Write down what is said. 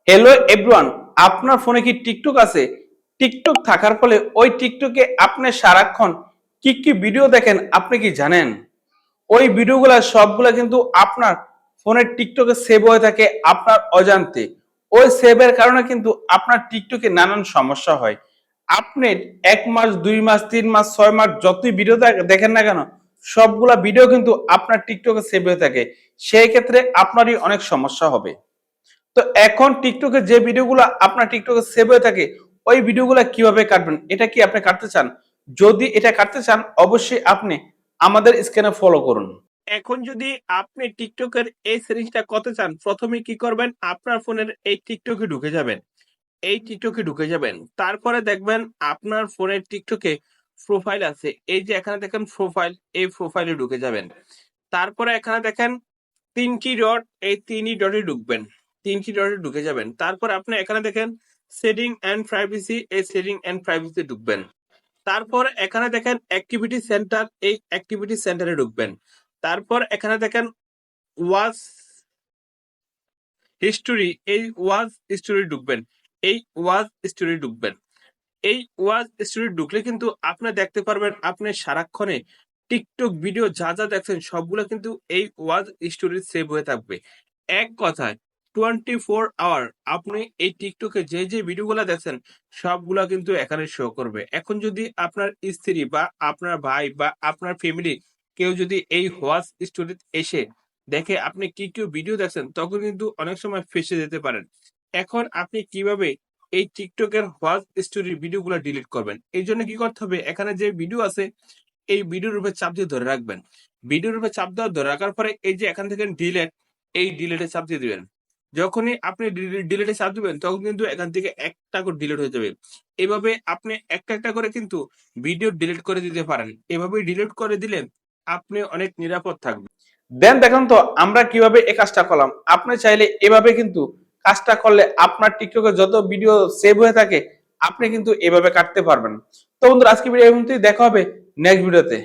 Hello everyone, আপনার ফোনে কি টিকটক আছে? টিকটক থাকার ফলে ওই টিকটকে আপনি সারাক্ষণ কি কি ভিডিও দেখেন আপনি কি জানেন? ওই ভিডিওগুলা সবগুলা কিন্তু আপনার ফোনের টিকটকে সেভ হয়ে থাকে আপনার অজান্তে। ওই সেভের কারণে কিন্তু আপনার টিকটকে নানান সমস্যা হয়। আপনি 1 মাস 2 মাস 3 মাস 6 মাস যতই ভিডিও দেখেন না কেন, সবগুলা ভিডিও কিন্তু আপনার টিকটকে সেভ হয়ে থাকে। সেই ক্ষেত্রে আপনারই অনেক সমস্যা হবে। তো এখন টিকটকে যে ভিডিওগুলো আপনার টিকটকে সেভ হয়ে থাকে, ওই ভিডিওগুলো কিভাবে কাটবেন? এটা কি আপনি কাটতে চান? যদি এটা কাটতে চান, অবশ্যই আপনি আমাদের স্ক্রিনে ফলো করুন। এখন যদি আপনি টিকটকের এই সেটিংসটা করতে চান, প্রথমে কি করবেন? আপনার ফোনের এই টিকটকে ঢুকে যাবেন। এই টিকটকে ঢুকে যাবেন। তারপরে দেখবেন আপনার ফোনের টিকটকে প্রোফাইল আছে। এই যে এখানে দেখেন প্রোফাইল, এই প্রোফাইলে ঢুকে যাবেন। তারপরে এখানে দেখেন ৩টি ডট, এই ৩ই ডটে ঢুকবেন। ৩টি ডটে ঢুকে যাবেন। তারপর আপনি এখানে দেখেন সেটিং অ্যান্ড প্রাইভেসি, এই সেটিং অ্যান্ড প্রাইভেসি ঢুকবেন। তারপর এখানে দেখেন অ্যাক্টিভিটি সেন্টার, এই অ্যাক্টিভিটি সেন্টারে ঢুকবেন। তারপর এখানে দেখেন ওয়াচ হিস্টোরি, এই ওয়াচ হিস্টোরি ঢুকবেন। এই ওয়াচ হিস্টোরি ঢুকবেন। এই ওয়াচ স্টোরি ঢুকলে কিন্তু আপনি দেখতে পারবেন আপনি সারাক্ষণে টিকটক ভিডিও যা যা দেখছেন সবগুলো কিন্তু এই ওয়াচ স্টোরি সেভ হয়ে থাকবে। এক কথায় 24 আওয়ার আপনি এই টিকটকে যে যে ভিডিওগুলো দেখছেন সবগুলা কিন্তু এখানে শো করবে। এখন যদি আপনার স্ত্রী বা আপনার ভাই বা আপনার ফ্যামিলি কেউ যদি এই ওয়াচ স্টোরি এসে দেখে আপনি কি কি ভিডিও দেখছেন, তখন কিন্তু অনেক সময় ফেঁসে যেতে পারেন। এখন আপনি কিভাবে এই টিকটকের ওয়াচ স্টোরি ভিডিওগুলো ডিলিট করবেন? এই জন্য কি করতে হবে? এখানে যে ভিডিও আছে এই ভিডিওর উপরে চাপ দিয়ে ধরে রাখবেন। ভিডিওর উপরে চাপ দেওয়া ধরে রাখার পরে এই যে এখান থেকে ডিলেট, এই ডিলেটে চাপ দিয়ে দিবেন। যখনই আপনি ডিলেটে চাপ দিবেন তখন কিন্তু এখান থেকে একটা করে ডিলিট হয়ে যাবে। এভাবে আপনি একটা একটা করে কিন্তু ভিডিও ডিলিট করে দিতে পারেন। এভাবে ডিলিট করে দিলে আপনি অনেক নিরাপদ থাকবেন। দেন দেখুন তো আমরা কিভাবে এই কাজটা করলাম। আপনি চাইলে এভাবে কিন্তু কাজটা করলে আপনার টিকটকে যত ভিডিও সেভ হয়ে থাকে আপনি কিন্তু এভাবে কাটতে পারবেন। তো বন্ধুরা, আজকে ভিডিও এই পর্যন্তই। দেখা হবে নেক্সট ভিডিওতে।